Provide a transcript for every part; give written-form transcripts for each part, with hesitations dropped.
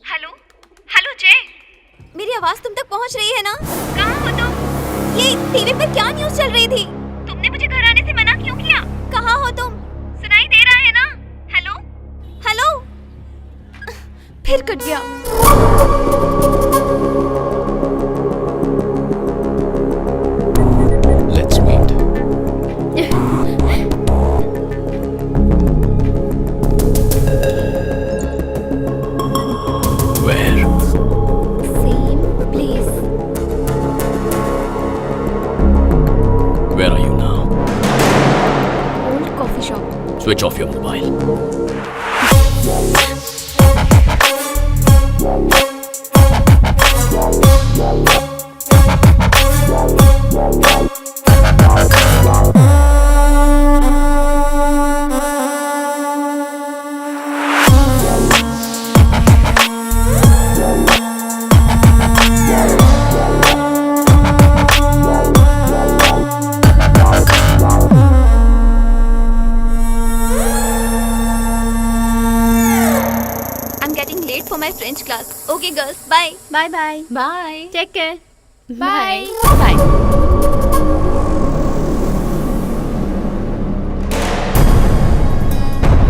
Hello hello जय, मेरी आवाज तुम तक पहुंच रही है ना? कहाँ हो तुम? ये टीवी पे क्या न्यूज़ चल रही थी? तुमने मुझे घर आने से मना क्यों किया? कहाँ हो तुम? सुनाई दे रहा है ना? Hello hello? फिर कट गया। Let's meet. Where? Same place. Where are you now? Old coffee shop. Switch off your mobile. I'm getting late for my French class. Okay, girls. Bye. Bye bye. Bye. Take care. Bye. Bye.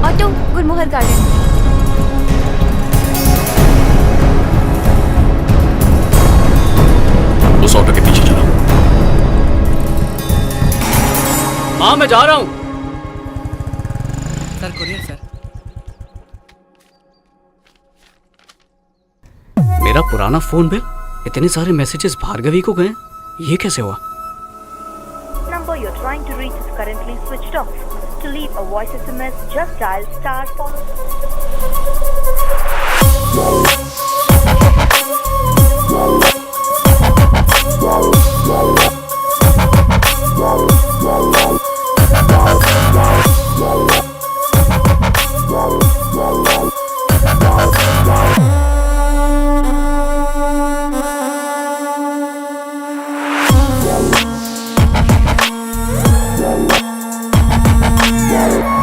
Auto, Gurmohar garden. उस auto के पीछे चलो। माँ मैं जा रहा हूँ। Sir courier sir. मेरा पुराना फोन बिल, इतने सारे मैसेजेस भार्गवी को गए, ये कैसे हुआ? number you're trying to reach is currently switched off. To leave a voice SMS, just dial star follow.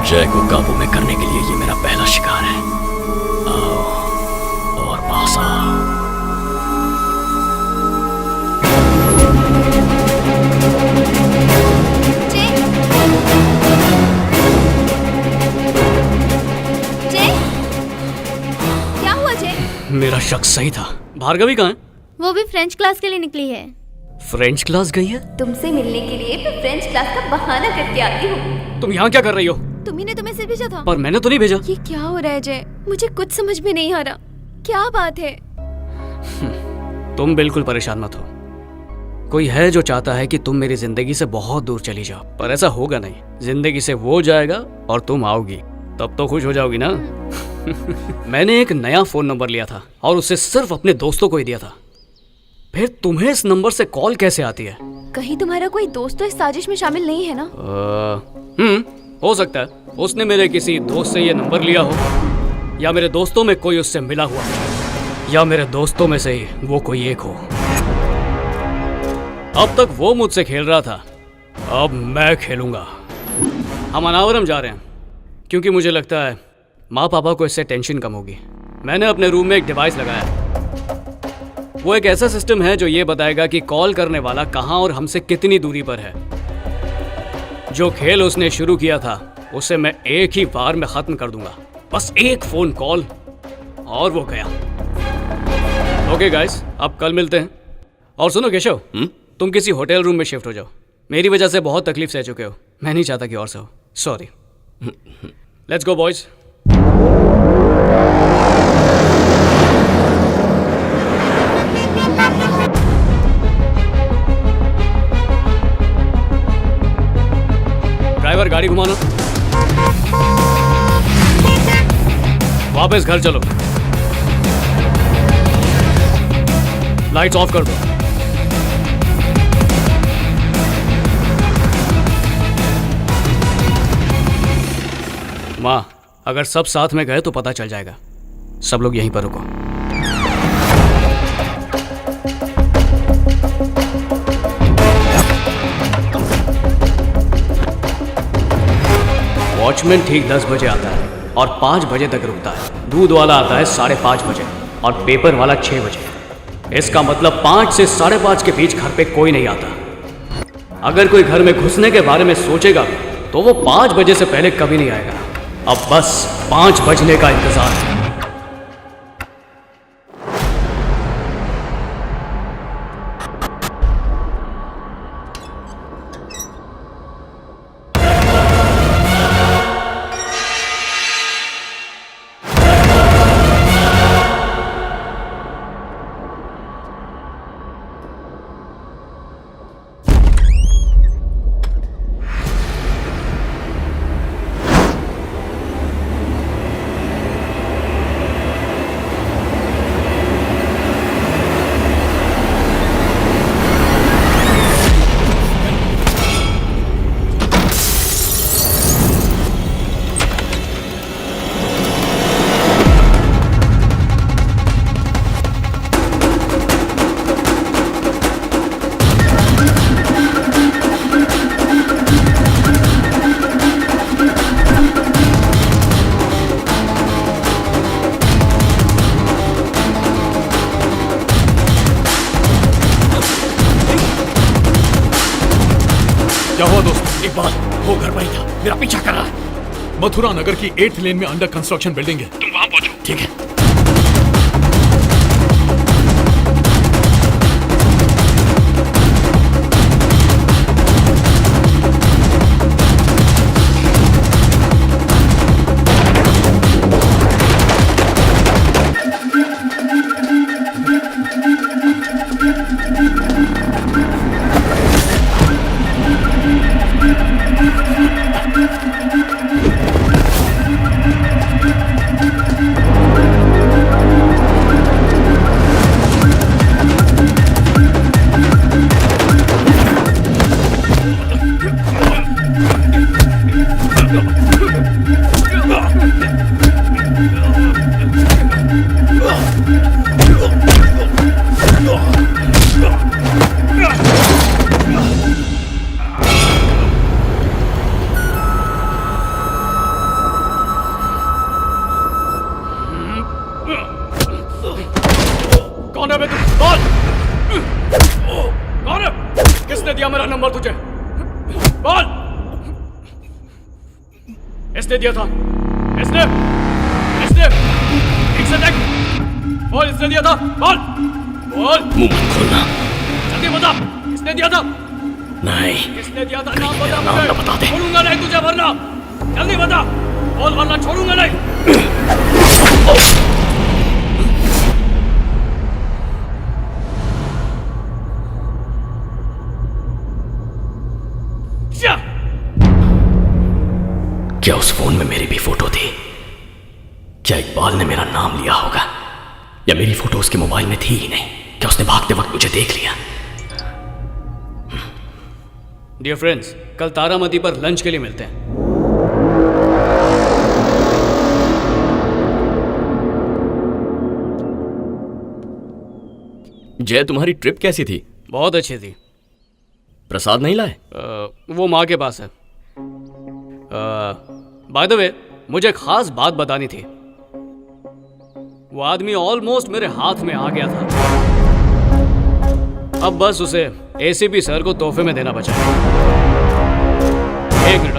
जय को काबू में करने के लिए ये मेरा पहला शिकार है। आओ और पास आओ। जय, जय, क्या हुआ जय? मेरा शक सही था। भार्गवी कहाँ है? वो भी फ्रेंच क्लास के लिए निकली है। फ्रेंच क्लास गई है? तुमसे मिलने के लिए मैं फ्रेंच क्लास का बहाना करके आती हूँ। तुम यहाँ क्या कर रही हो? तुम्ही ने तो मैसेज भेजा था। पर मैंने तो नहीं भेजा। ये क्या हो रहा है जय? मुझे कुछ समझ में नहीं आ रहा। क्या बात है? तुम बिल्कुल परेशान मत हो। कोई है जो चाहता है कि तुम मेरी जिंदगी से बहुत दूर चली जाओ, पर ऐसा होगा नहीं। जिंदगी से वो जाएगा और तुम आओगी, तब तो खुश हो जाओगी ना। मैंने एक नया फोन नंबर लिया था और उसे सिर्फ अपने दोस्तों को ही दिया था। फिर तुम्हें इस नंबर से कॉल कैसे आती है? कहीं तुम्हारा कोई दोस्त तो इस साजिश में शामिल नहीं है ना? हो सकता है उसने मेरे किसी दोस्त से ये नंबर लिया हो, या मेरे दोस्तों में कोई उससे मिला हुआ, या मेरे दोस्तों में से ही वो कोई एक हो। अब तक वो मुझसे खेल रहा था, अब मैं खेलूंगा। हम अनावरम जा रहे हैं क्योंकि मुझे लगता है माँ पापा को इससे टेंशन कम होगी। मैंने अपने रूम में एक डिवाइस लगाया। वो एक ऐसा सिस्टम है जो ये बताएगा कि कॉल करने वाला कहाँ और हमसे कितनी दूरी पर है। जो खेल उसने शुरू किया था उसे मैं एक ही बार में खत्म कर दूंगा। बस एक फोन कॉल और वो गया। ओके गाइस, अब कल मिलते हैं। और सुनो केशव, तुम किसी होटल रूम में शिफ्ट हो जाओ। मेरी वजह से बहुत तकलीफ सह चुके हो, मैं नहीं चाहता कि और सहो। Sorry. Let's go boys. Driver गाड़ी घुमाना। वापस घर चलो। लाइट्स ऑफ कर दो। माँ, अगर सब साथ में गए तो पता चल जाएगा। सब लोग यहीं पर रुको। वॉचमैन ठीक 10 बजे आता है और 5 बजे तक रुकता है। दूध वाला आता है 5:30 बजे और पेपर वाला 6 बजे। इसका मतलब 5 से 5:30 के बीच घर पे कोई नहीं आता। अगर कोई घर में घुसने के बारे में सोचेगा तो वो 5 बजे से पहले कभी नहीं आएगा। अब बस 5 बजने का इंतजार है। क्या हुआ दोस्त? इकबाल, वो घर पर ही था, मेरा पीछा कर रहा है। मथुरा नगर की 8th लेन में अंडर कंस्ट्रक्शन बिल्डिंग है, तुम वहां पहुंचो। ठीक है। कौन है बे तू? बोल! कौन है? किसने दिया मेरा नंबर तुझे? बोल! इसने दिया था। इसने ठीक से देख। बोल, इसने दिया था। बोल! मुंह मत खोलना। जल्दी बता, किसने दिया था? नहीं। किसने दिया था? नाम बता मुझे। नाम बता दे। छोड़ूंगा नहीं तुझे वरना। जल्दी बता। बोल वरना छोड़ूंगा नहीं। क्या उस फोन में मेरी भी फोटो थी? क्या इकबाल ने मेरा नाम लिया होगा? या मेरी फोटो उसके मोबाइल में थी ही नहीं? क्या उसने भागते वक्त मुझे देख लिया? डियर फ्रेंड्स, कल तारामती पर लंच के लिए मिलते हैं। जय, तुम्हारी ट्रिप कैसी थी? बहुत अच्छी थी। प्रसाद नहीं लाए? वो माँ के पास है। बाय द वे, मुझे खास बात बतानी थी। वो आदमी ऑलमोस्ट मेरे हाथ में आ गया था। अब बस उसे एसीपी सर को तोहफे में देना बचा है। एक मिनट।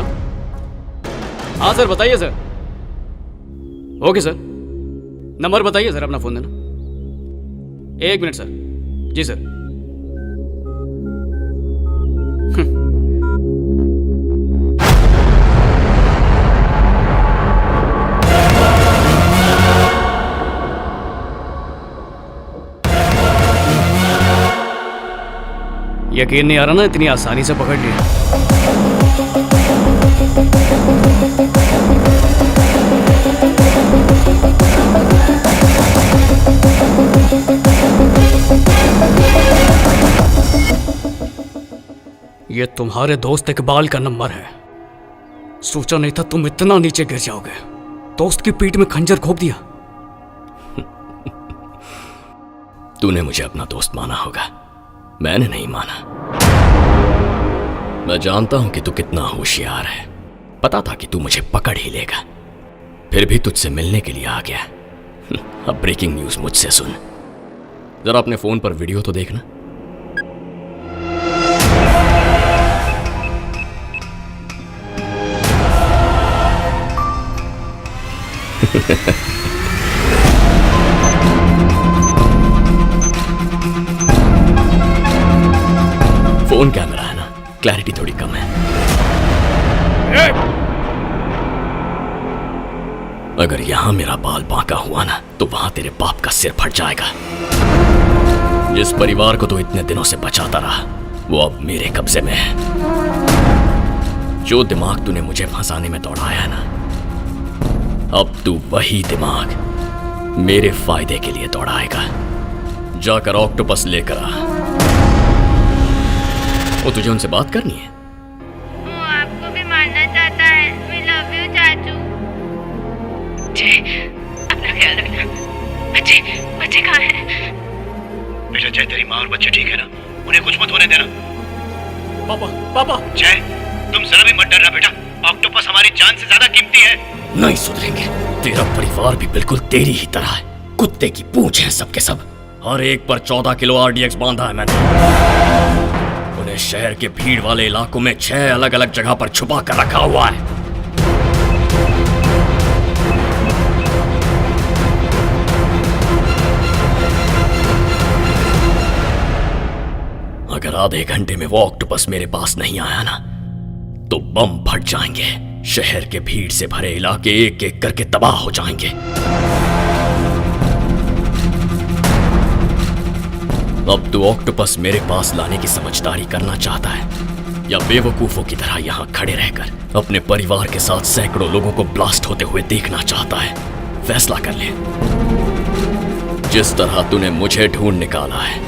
हाँ सर, बताइए सर। ओके सर, नंबर बताइए सर, अपना फोन देना। एक मिनट सर। जी सर। यकीन नहीं आ रहा ना, इतनी आसानी से पकड़ लिया। ये तुम्हारे दोस्त इकबाल का नंबर है। सोचा नहीं था तुम इतना नीचे गिर जाओगे। दोस्त की पीठ में खंजर घोंप दिया। तूने मुझे अपना दोस्त माना होगा, मैंने नहीं माना। मैं जानता हूं कि तू कितना होशियार है। पता था कि तू मुझे पकड़ ही लेगा, फिर भी तुझसे मिलने के लिए आ गया। अब ब्रेकिंग न्यूज मुझसे सुन। जरा अपने फोन पर वीडियो तो देखना। फोन कैमरा है ना, क्लैरिटी थोड़ी कम है। अगर यहां मेरा बाल बांका हुआ ना, तो वहां तेरे बाप का सिर फट जाएगा। जिस परिवार को तू इतने दिनों से बचाता रहा, वो अब मेरे कब्जे में है। जो दिमाग तूने मुझे फंसाने में दौड़ाया है ना, अब तू वही दिमाग मेरे फायदे के लिए दौड़ाएगा। जाकर ऑक्टोपस लेकर आ। वो तुझे उनसे बात करनी है। वो आपको भी मारना चाहता है। We love you, चाचू। अपना ख्याल रखना। बच्चे कहाँ हैं? बेटा जय, तेरी माँ और बच्चे ठीक है ना? उन्हें कुछ मत होने देना। पापा जय, तुम जरा भी मत डरना बेटा। ऑक्टोपस हमारी जान से ज्यादा कीमती है। नहीं सुधरेंगे। तेरा परिवार भी बिल्कुल तेरी ही तरह है। कुत्ते की पूंछ है सबके सब। हर एक पर 14 किलो RDX बांधा है मैंने। उन्हें शहर के भीड़ वाले इलाकों में 6 अलग अलग जगह पर छुपा कर रखा हुआ है। अगर आधे घंटे में वो ऑक्टोपस मेरे पास नहीं आया ना, तो बम फट जाएंगे। शहर के भीड़ से भरे इलाके एक एक करके तबाह हो जाएंगे। अब तू ऑक्टोपस मेरे पास लाने की समझदारी करना चाहता है, या बेवकूफों की तरह यहां खड़े रहकर अपने परिवार के साथ सैकड़ों लोगों को ब्लास्ट होते हुए देखना चाहता है? फैसला कर ले। जिस तरह तूने मुझे ढूंढ निकाला है,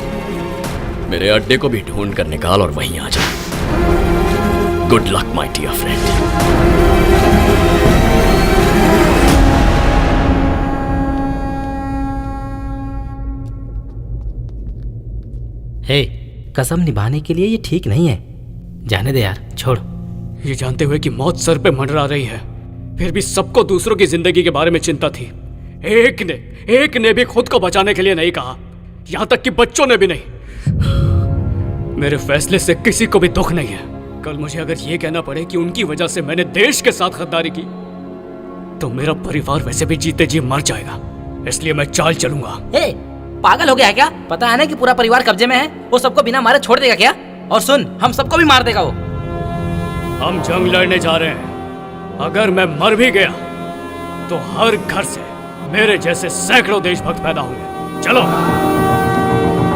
मेरे अड्डे को भी ढूंढ कर निकाल और वहीं आ जा। Good luck my dear friend. हे, कसम निभाने के लिए ये ठीक नहीं है। जाने दे यार, छोड़। ये जानते हुए कि मौत सर पे मंडरा रही है, फिर भी सबको दूसरों की जिंदगी के बारे में चिंता थी। एक ने भी खुद को बचाने के लिए नहीं कहा, यहां तक कि बच्चों ने भी नहीं। मेरे फैसले से किसी को भी दुख नहीं है। कल मुझे अगर ये कहना पड़े कि उनकी वजह से मैंने देश के साथ गद्दारी की, तो मेरा परिवार वैसे भी जीते जी मर जाएगा। इसलिए मैं चाल चलूंगा। हे, पागल हो गया है क्या? पता है ना कि पूरा परिवार कब्जे में है। वो सबको बिना मारे छोड़ देगा क्या? और सुन, हम सबको भी मार देगा वो। हम जंग लड़ने जा रहे हैं। अगर मैं मर भी गया तो हर घर से मेरे जैसे सैकड़ों देशभक्त पैदा होंगे। चलो।